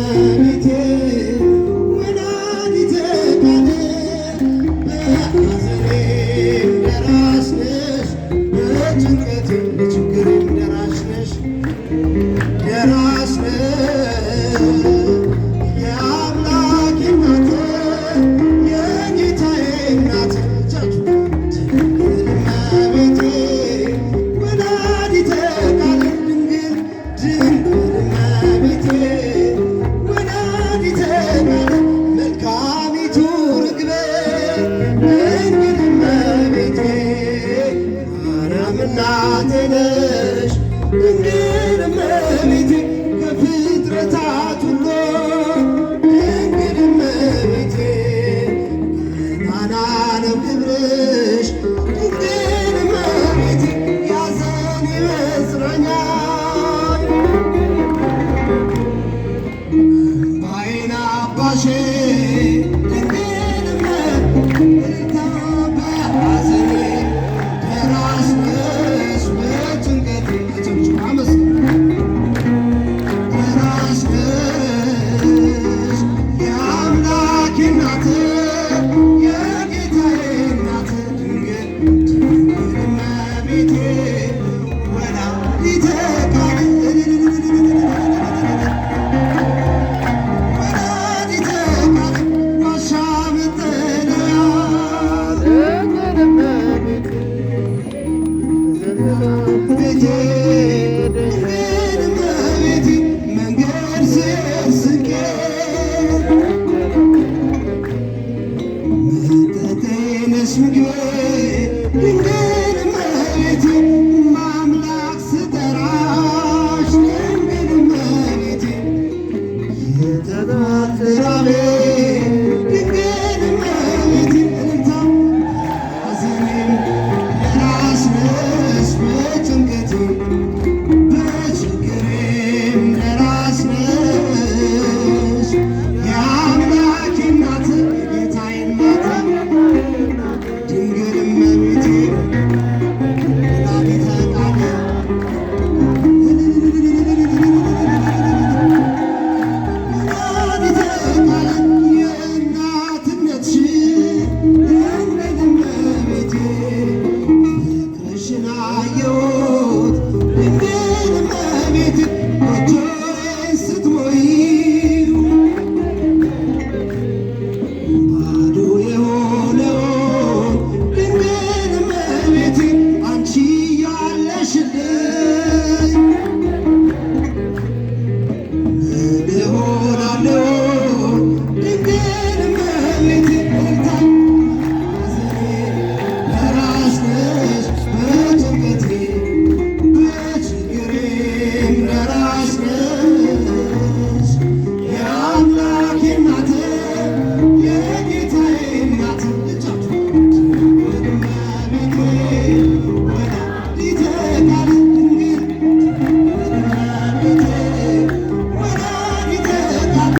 እመቤቴ ወላዲተ ቃል በሐዘኔ ደራሽ ነሽ በጭንቀቴ ለችግሬ ደራሽ ነሽ ደራሽ ነሽ የአምላኬ እናት የጌታዬ እናት ድንግል እመቤቴ ወላዲተ ቃል ድንግል እመቤቴ ወላዲተ ቃል መልካሚቱ ርግቤ ድንግል እመቤቴ ማርያም እናቴ ነሽ ድንግል እመቤቴ ከፍጥረታት ሁሉ ድንግል እመቤቴ ገናና ነው ክብርሽ ድንግል እመቤቴ ያዘኔ መጽናኛ እምባዬን አባሼ ድንግል እመቤቴ በሐዘኔ ደራሽ ነሽ በጭንቀቴ አጨብጭቡ አመስግኑ ደራሽ ነሽ የአምላኬ እናት የጌታዬ እናት ድንግል እመቤቴ ወላዲተ ቃል ወላዲተ ቃል ዋሻ መጠለያ ድንግል እመቤቴ ቤቴ ድንግል እመቤቴ መንገድ ስንቄ መጠጤ ነሽ ምግቤ ድንግል እመቤቴ ማምላክ ስጠራሽ ድንግል እመቤቴ የተባረከ